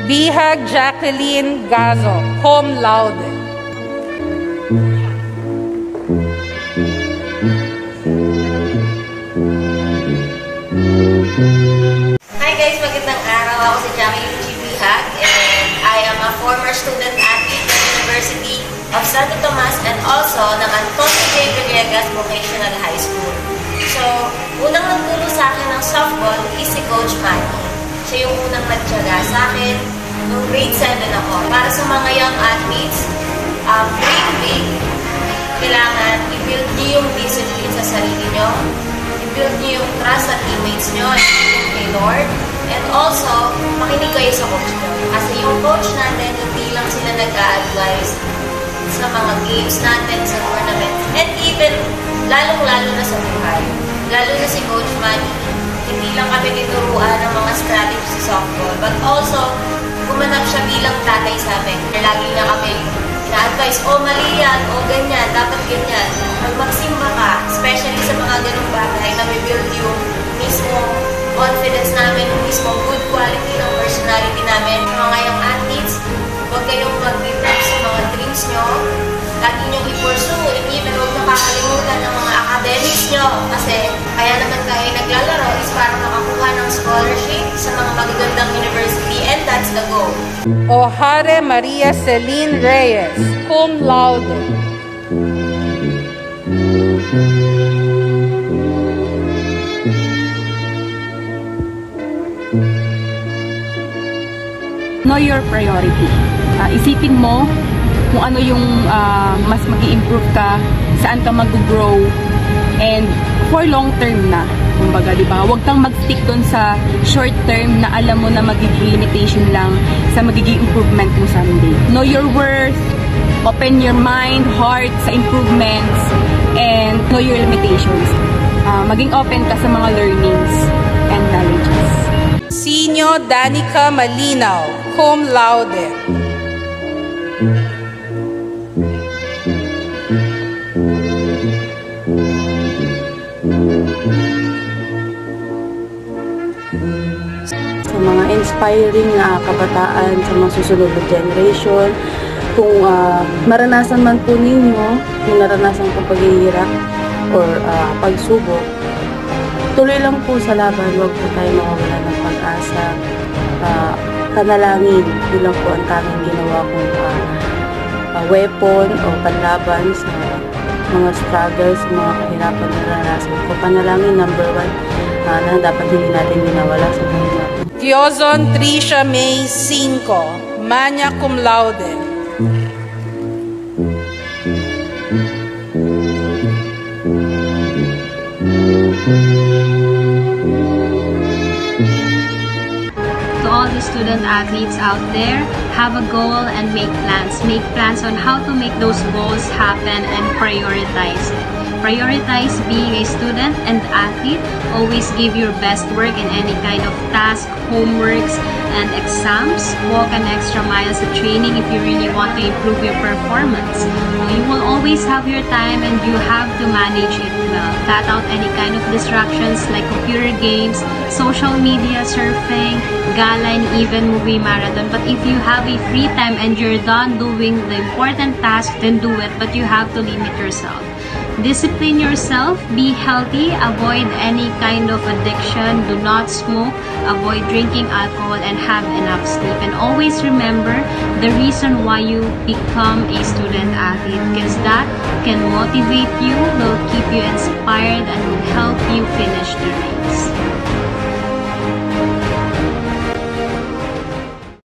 Bihag Jacqueline Gazo, cum laude. Hi guys, magandang araw. Ako si Jacqueline G. Bihag and I am a former student athlete at University of Santo Tomas and also ng Antonio J. Villegas Vocational High School. So, unang nagturo sa akin ng softball is si Coach Manny. Siya yung unang nagtyaga sa akin nung grade 7 ako. Para sa mga young athletes, dream big. Kailangan i-build niyo yung discipline sa sarili niyo. I-build niyo yung trust sa teammates niyo and kay Lord. And also, makinig kayo sa coach niyo. Kasi yung coach natin, hindi lang sila nag-a-advise sa mga games natin, sa tournament. And even, lalong-lalo na sa buhay. Lalo na si Coach Manny, hindi lang kami tinuruan ng mga strategy sa softball. But also, gumanap siya bilang tatay sa amin. Lagi niya kami na-advise, mali yan, ganyan, dapat ganyan. Pag magsimba ka, especially sa mga ganong bagay, na may build yung mismo confidence namin, yung mismo good quality ng personality namin. Mga young athletes, huwag kayong mag-give up sa mga dreams nyo. Lagi nyo i-pursue, and even huwag nyo kakalimutan ng mga academics nyo. Kasi kaya naman tayo naglalaro is para makakuha ng scholarship sa mga magagandang university, and that's the goal. Ohare Maria Celine Reyes, cum laude. Know your priority. Isipin mo kung ano yung mas mag-i-improve ka, saan ka mag-grow, and for long term na. Kumbaga, di ba? Huwag kang mag-stick doon sa short term na alam mo na magiging limitation lang sa magiging improvement mo someday. Know your worth, open your mind, heart sa improvements, and know your limitations. Maging open ka sa mga learnings and knowledges. Sinyo Danica Malinaw, cum laude. Sa mga inspiring na kabataan sa mga susunod na generation, kung maranasan man po ninyo yung naranasan kong paghihirap or pagsubok, tuloy lang po sa laban, huwag po tayo mawawala ng pag-asa. Panalangin, yun lang po ang tanging ginawa kong weapon o panlaban sa mga struggles, mga kahirapan na naranasan ko. Panalangin, number 1, na dapat hindi natin ginawala sa buhay natin. Tiozon Tricia May 5, magna cum laude. To all the student athletes out there, have a goal and make plans. Make plans on how to make those goals happen and prioritize it. Prioritize being a student and athlete. Always give your best work in any kind of task, homeworks, and exams. Walk an extra mile sa training if you really want to improve your performance. You will always have your time and you have to manage it well. Cut out any kind of distractions like computer games, social media, surfing, gala, and even movie marathon. But if you have a free time and you're done doing the important task, then do it. But you have to limit yourself. Discipline yourself, be healthy, avoid any kind of addiction, do not smoke, avoid drinking alcohol, and have enough sleep. And always remember the reason why you become a student athlete, because that can motivate you, will keep you inspired, and will help you finish the race.